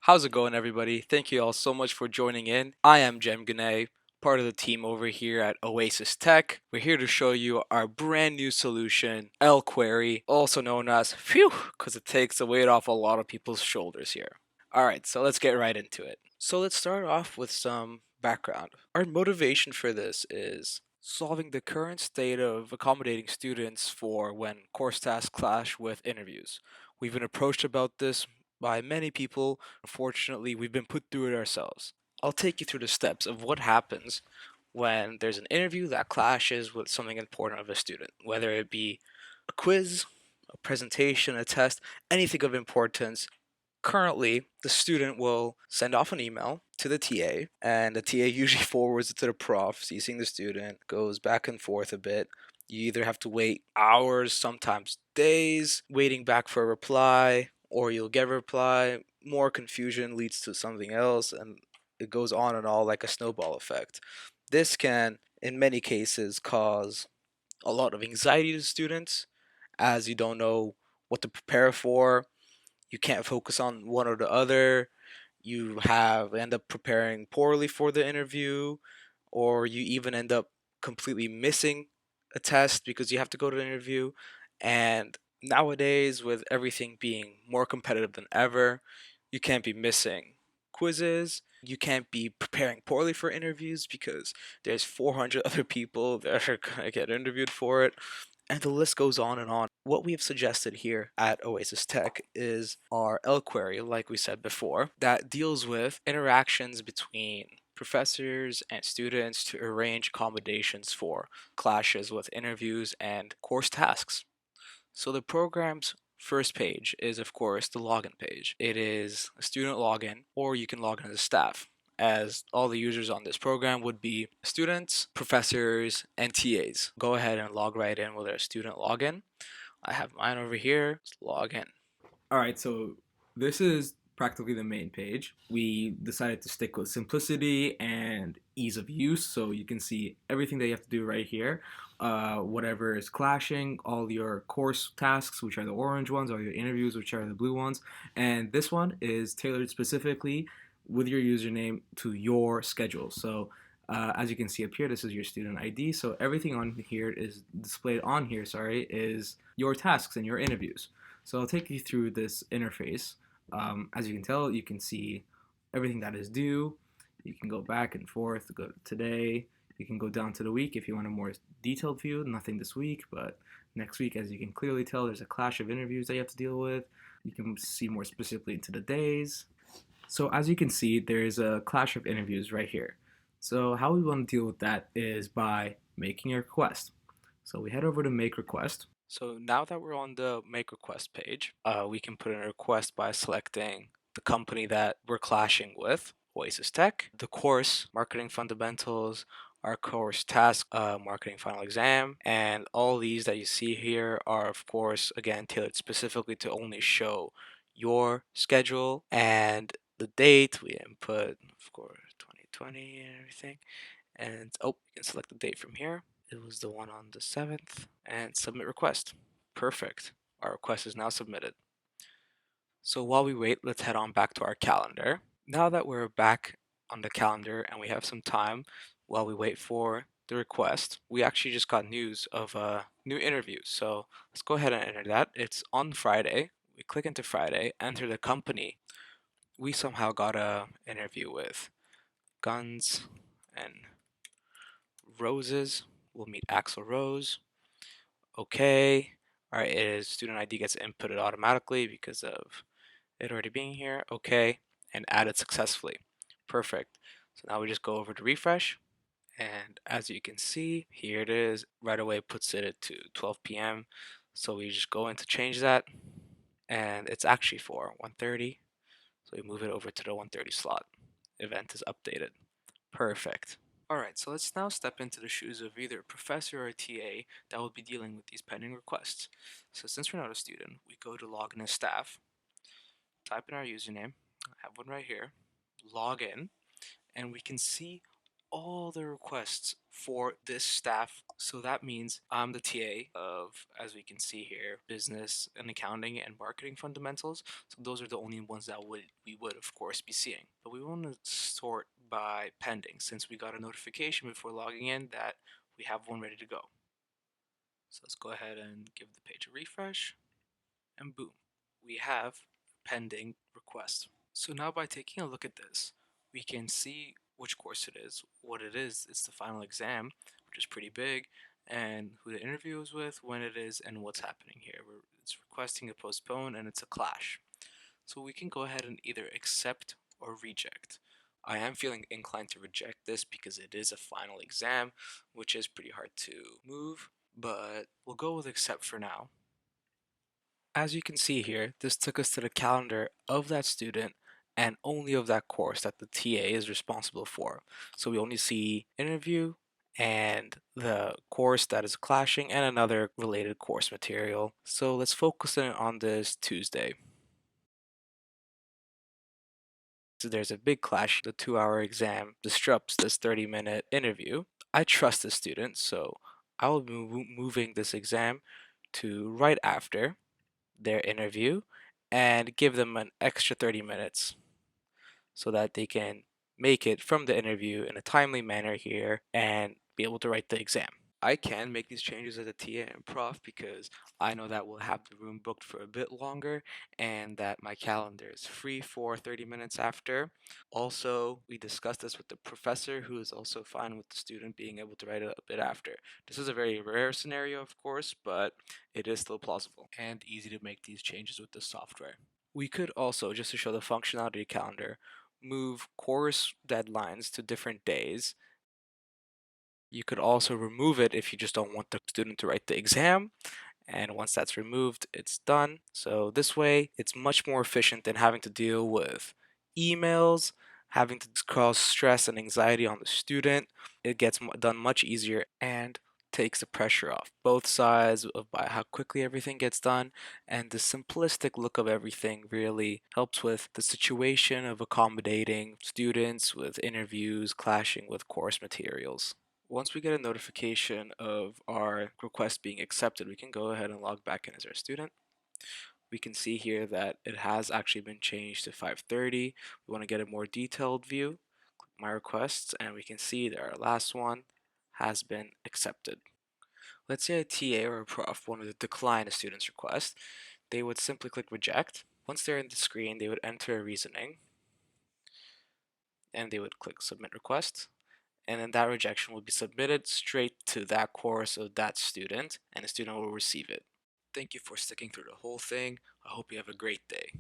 How's it going, everybody? Thank you all so much for joining in. I am Jem Gunay, part of the team over here at Oasis Tech. We're here to show you our brand new solution, ElQuery, also known as Phew, because it takes the weight off a lot of people's shoulders here. Alright, so let's get right into it. So let's start off with some background. Our motivation for this is solving the current state of accommodating students for when course tasks clash with interviews. We've been approached about this by many people. Unfortunately, we've been put through it ourselves. I'll take you through the steps of what happens when there's an interview that clashes with something important of a student, whether it be a quiz, a presentation, a test, anything of importance. Currently, the student will send off an email to the TA, and the TA usually forwards it to the prof, CCing the student, goes back and forth a bit. You either have to wait hours, sometimes days, waiting back for a reply, or you'll get a reply. More confusion leads to something else, and it goes on and all like a snowball effect. This can, in many cases, cause a lot of anxiety to students as you don't know what to prepare for. You can't focus on one or the other. You have end up preparing poorly for the interview, or you even end up completely missing a test because you have to go to the interview. And nowadays, with everything being more competitive than ever, you can't be missing quizzes. You can't be preparing poorly for interviews because there's 400 other people that are going to get interviewed for it, and the list goes on and on. What we have suggested here at Oasis Tech is our ElQuery, like we said before, that deals with interactions between professors and students to arrange accommodations for clashes with interviews and course tasks. So the program's first page is, of course, the login page. It is a student login, or you can log in as a staff, as all the users on this program would be students, professors, and TAs. Go ahead and log right in with our student login. I have mine over here. Let's log in. All right, so this is practically the main page. We decided to stick with simplicity and ease of use, so you can see everything that you have to do right here. Whatever is clashing, all your course tasks, which are the orange ones, all your interviews, which are the blue ones, and this one is tailored specifically with your username to your schedule. So as you can see up here, this is your student ID. So everything on here is displayed on here, sorry, is your tasks and your interviews. So I'll take you through this interface. As you can tell, you can see everything that is due. You can go back and forth, go to today. You can go down to the week if you want a more detailed view. Nothing this week, but next week, as you can clearly tell, there's a clash of interviews that you have to deal with. You can see more specifically into the days. So as you can see, there's a clash of interviews right here. So how we want to deal with that is by making a request. So we head over to make request. So now that we're on the make request page, we can put in a request by selecting the company that we're clashing with, Oasis Tech, the course, Marketing Fundamentals, our course task, Marketing Final Exam, and all these that you see here are, of course, again, tailored specifically to only show your schedule and the date. We input, of course, 2020 and everything. And oh, you can select the date from here. It was the one on the 7th, and submit request. Perfect. Our request is now submitted. So while we wait, let's head on back to our calendar. Now that we're back on the calendar and we have some time while we wait for the request, we actually just got news of a new interview. So let's go ahead and enter that. It's on Friday. We click into Friday, enter the company. We somehow got a interview with Guns and Roses. We'll meet Axel Rose. Okay. All right, is student ID gets inputted automatically because of it already being here. Okay, and added successfully. Perfect. So now we just go over to refresh, and as you can see, here it is. Right away puts it to 12 p.m. So we just go in to change that, and it's actually for 1:30. So we move it over to the 1:30 slot. Event is updated. Perfect. Alright, so let's now step into the shoes of either a professor or a TA that will be dealing with these pending requests. So since we're not a student, we go to login as staff, type in our username, I have one right here, log in, and we can see all the requests for this staff. So that means I'm the TA of, as we can see here, business and accounting and marketing fundamentals. So those are the only ones that we would of course be seeing. But we want to sort by pending since we got a notification before logging in that we have one ready to go. So let's go ahead and give the page a refresh, and boom, we have a pending request. So now by taking a look at this, we can see which course it is, what it is, it's the final exam, which is pretty big, and who the interview is with, when it is, and what's happening here. It's requesting a postpone and it's a clash. So we can go ahead and either accept or reject. I am feeling inclined to reject this because it is a final exam, which is pretty hard to move, but we'll go with accept for now. As you can see here, this took us to the calendar of that student and only of that course that the TA is responsible for. So we only see interview and the course that is clashing and another related course material. So let's focus in on this Tuesday. So there's a big clash. The 2-hour exam disrupts this 30-minute interview. I trust the student, so I will be moving this exam to right after their interview and give them an extra 30 minutes so that they can make it from the interview in a timely manner here and be able to write the exam. I can make these changes as a TA and prof because I know that we'll have the room booked for a bit longer and that my calendar is free for 30 minutes after. Also, we discussed this with the professor who is also fine with the student being able to write it a bit after. This is a very rare scenario, of course, but it is still plausible and easy to make these changes with the software. We could also, just to show the functionality calendar, move course deadlines to different days. You could also remove it if you just don't want the student to write the exam. And once that's removed, it's done. So this way, it's much more efficient than having to deal with emails, having to cause stress and anxiety on the student. It gets done much easier and takes the pressure off both sides of by how quickly everything gets done, and the simplistic look of everything really helps with the situation of accommodating students with interviews clashing with course materials. Once we get a notification of our request being accepted, we can go ahead and log back in as our student. We can see here that it has actually been changed to 5:30. We want to get a more detailed view. Click my requests, and we can see that our last one has been accepted. Let's say a TA or a prof wanted to decline a student's request. They would simply click reject. Once they're in the screen, they would enter a reasoning, and they would click submit request, and then that rejection will be submitted straight to that course of that student, and the student will receive it. Thank you for sticking through the whole thing. I hope you have a great day.